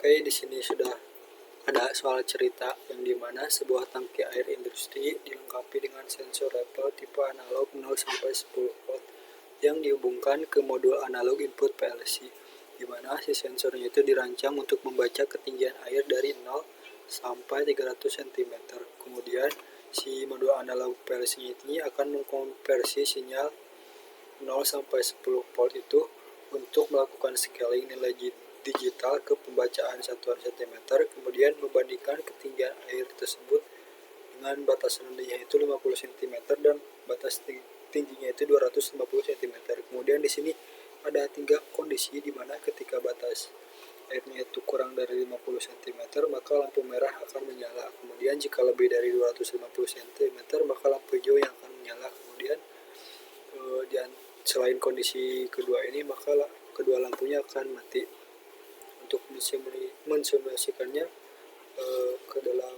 Oke, di sini sudah ada soal cerita yang dimana sebuah tangki air industri dilengkapi dengan sensor level tipe analog 0-10 volt yang dihubungkan ke modul analog input PLC, di mana si sensornya itu dirancang untuk membaca ketinggian air dari 0 sampai 300 cm. Kemudian si modul analog PLC ini akan mengkonversi sinyal 0-10 volt itu untuk melakukan scaling nilai digital ke pembacaan satuan cm, kemudian membandingkan ketinggian air tersebut dengan batas rendahnya itu 50 cm dan batas tingginya itu 250 cm. Kemudian di sini ada 3 kondisi di mana ketika batas airnya itu kurang dari 50 cm maka lampu merah akan menyala. Kemudian jika lebih dari 250 cm maka lampu hijau yang akan menyala. Kemudian selain kondisi kedua ini maka kedua lampunya akan mati. Untuk mensimulasikannya ke dalam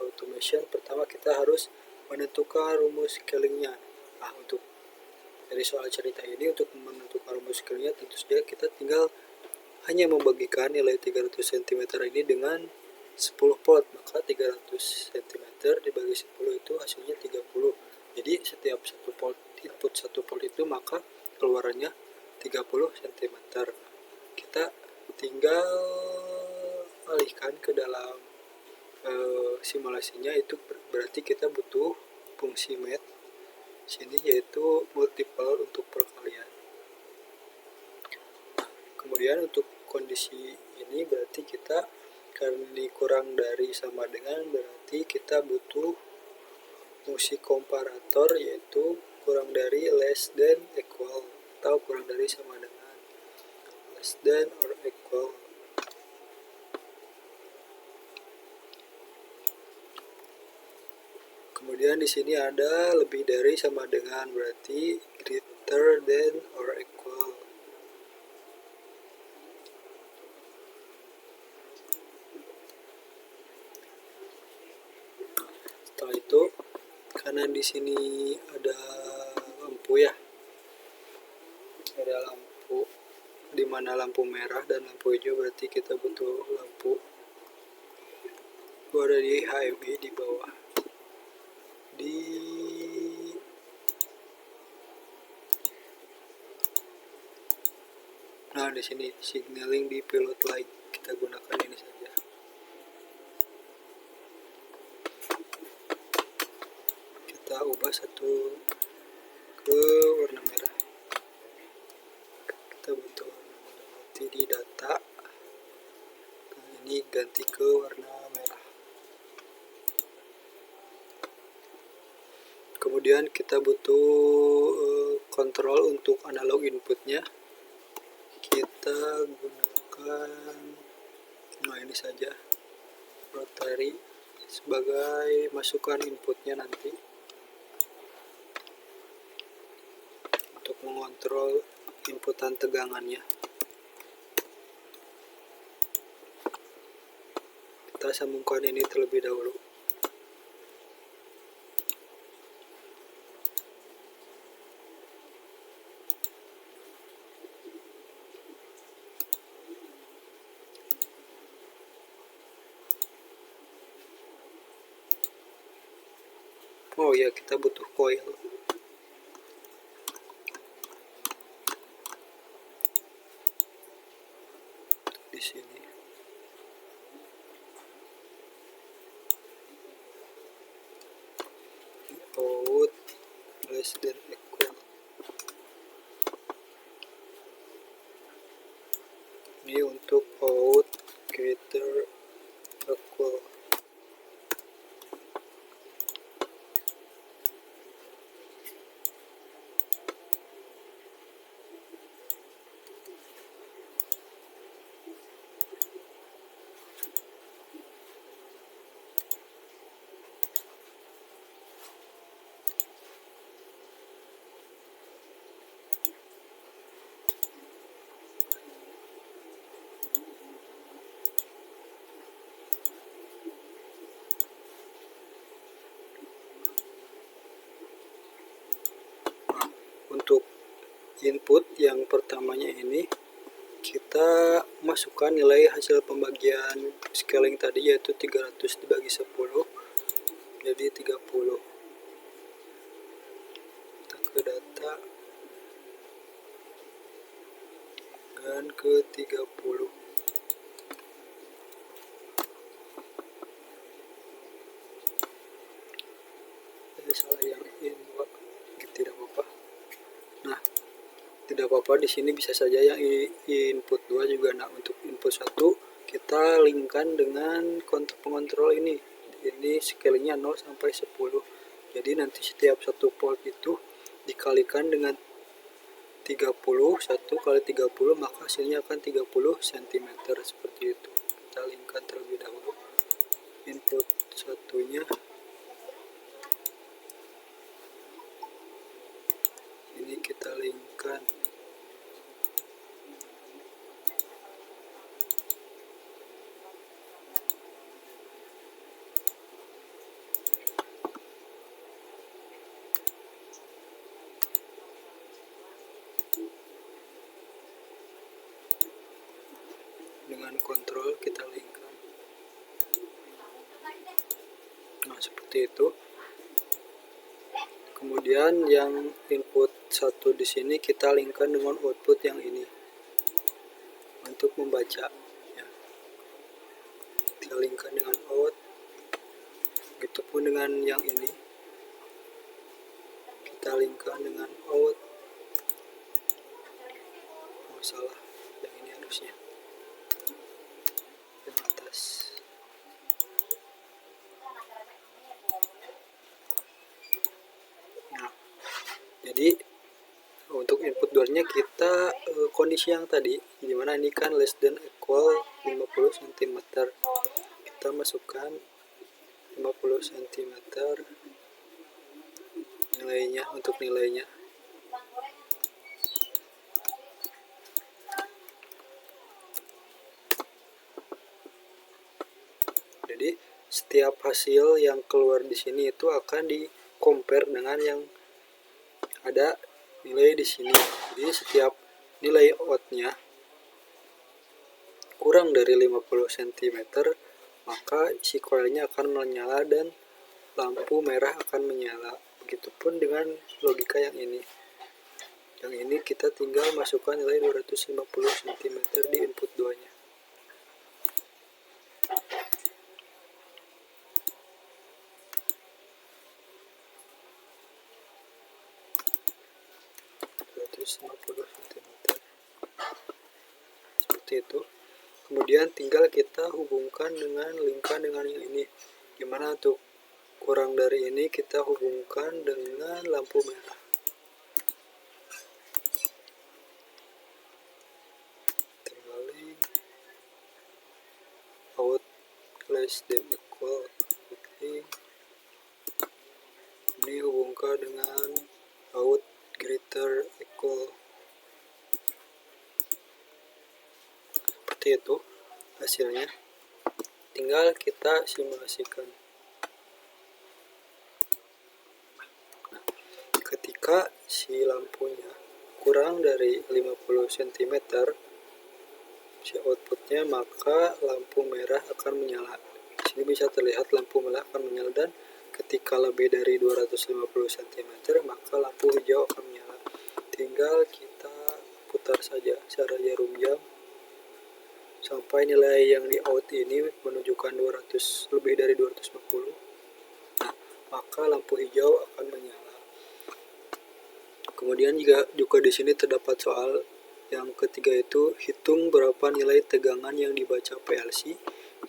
automation, pertama kita harus menentukan rumus scalingnya. Nah, untuk dari soal cerita ini, untuk menentukan rumus scalingnya tentu saja kita tinggal hanya membagikan nilai 300 cm ini dengan 10 volt, maka 300 cm dibagi 10 itu hasilnya 30. Jadi setiap 1 volt input 1 volt itu maka keluarannya 30 cm. Kita tinggal alihkan ke dalam simulasinya, itu berarti kita butuh fungsi math sini yaitu multiple untuk perkalian. Kemudian untuk kondisi ini berarti kita karena ini kurang dari sama dengan, berarti kita butuh fungsi komparator yaitu kurang dari less than equal atau kurang dari sama dengan, less than or equal. Kemudian di sini ada lebih dari sama dengan, berarti greater than or equal. Setelah itu, karena di sini ada lampu ya, ada lampu di mana lampu merah dan lampu hijau, berarti kita butuh lampu. Ada di HMI di bawah. Nah, di sini signaling di pilot light kita gunakan ini saja. Kita ubah satu ke warna merah. Kita butuh warna merah, berarti di data. Nah, ini ganti ke warna merah. Kemudian kita butuh kontrol untuk analog inputnya. Kita gunakan ini saja, rotary sebagai masukan inputnya nanti untuk mengontrol inputan tegangannya. Kita sambungkan ini terlebih dahulu. Oh ya, kita butuh coil. Di sini. Out less than equal. Ini untuk out greater equal. Untuk input yang pertamanya ini kita masukkan nilai hasil pembagian scaling tadi, yaitu 300 dibagi 10, jadi 30. Kita ke data dan ke 30. Salah yang ini, tidak apa-apa. Nah, tidak apa-apa, di sini bisa saja yang input 2 juga. Nah, untuk input 1 kita linkkan dengan pengontrol ini. Ini scalingnya 0 sampai 10. Jadi nanti setiap satu volt itu dikalikan dengan 30, 1 kali 30, maka hasilnya akan 30 cm seperti itu. Kita linkkan terlebih dahulu input satunya. Ini kita linkkan. Dengan kontrol kita linkkan. Nah, seperti itu. Kemudian yang input 1 di sini kita linkkan dengan output yang ini untuk membaca ya. Kita linkkan dengan out. Begitupun dengan yang ini. Kita linkkan dengan out. Oh, salah. Yang ini harusnya. Yang atas. Nah, jadi untuk input 2-nya kita kondisi yang tadi, dimana ini kan less than equal 50 cm. Kita masukkan 50 cm nilainya, untuk nilainya. Jadi setiap hasil yang keluar di sini itu akan di compare dengan yang ada nilai di sini. Jadi setiap nilai outnya kurang dari 50 cm, maka si coilnya akan menyala dan lampu merah akan menyala. Begitupun dengan logika yang ini. Yang ini kita tinggal masukkan nilai 250 cm di input 2-nya. Seperti itu. Kemudian tinggal kita hubungkan dengan linkkan dengan yang ini. Gimana untuk kurang dari ini kita hubungkan dengan lampu merah. Tinggal link out less than equal link. Ini hubungkan dengan out greater equal. Seperti itu hasilnya. Tinggal kita simulasikan. Nah, ketika si lampunya kurang dari 50 cm si outputnya, maka lampu merah akan menyala. Di sini bisa terlihat lampu merah akan menyala, dan ketika lebih dari 250 cm maka lampu hijau akan menyala. Tinggal kita putar saja secara jarum jam sampai nilai yang di out ini menunjukkan 200, lebih dari 250. Nah, maka lampu hijau akan menyala. Kemudian juga di sini terdapat soal yang ketiga, itu hitung berapa nilai tegangan yang dibaca PLC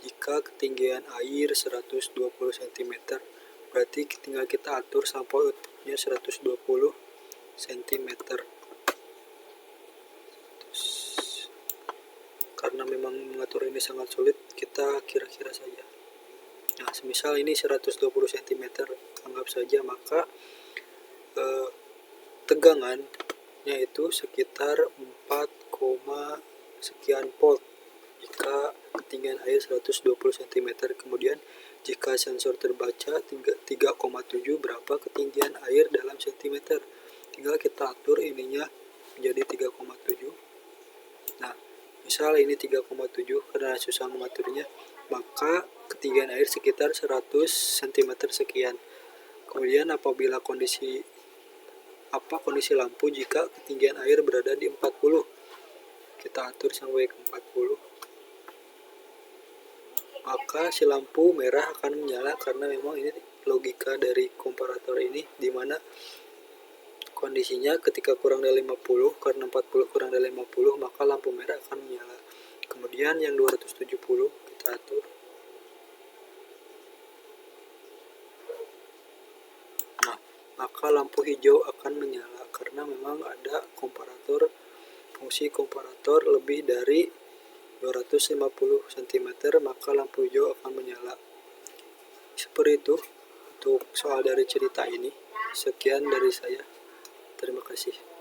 jika ketinggian air 120 cm. Berarti tinggal kita atur sampai outputnya 120 cm. Karena memang mengatur ini sangat sulit, kita kira-kira saja. Nah, semisal ini 120 cm, anggap saja, maka tegangannya itu sekitar 4, sekian volt jika ketinggian air 120 cm. Kemudian jika sensor terbaca 3,7, berapa ketinggian air dalam cm. Tinggal kita atur ininya menjadi 3,7. Nah, Misal ini 3,7 karena susah mengaturnya, maka ketinggian air sekitar 100 cm sekian. Kemudian apabila kondisi lampu jika ketinggian air berada di 40. Kita atur sampai ke 40. Maka si lampu merah akan menyala karena memang ini logika dari komparator ini, di mana kondisinya ketika kurang dari 50, karena 40 kurang dari 50 maka lampu merah akan menyala. Kemudian yang 270 kita atur. Nah, maka lampu hijau akan menyala karena memang ada fungsi komparator lebih dari 250 cm, maka lampu hijau akan menyala. Seperti itu untuk soal dari cerita ini. Sekian dari saya. Terima kasih.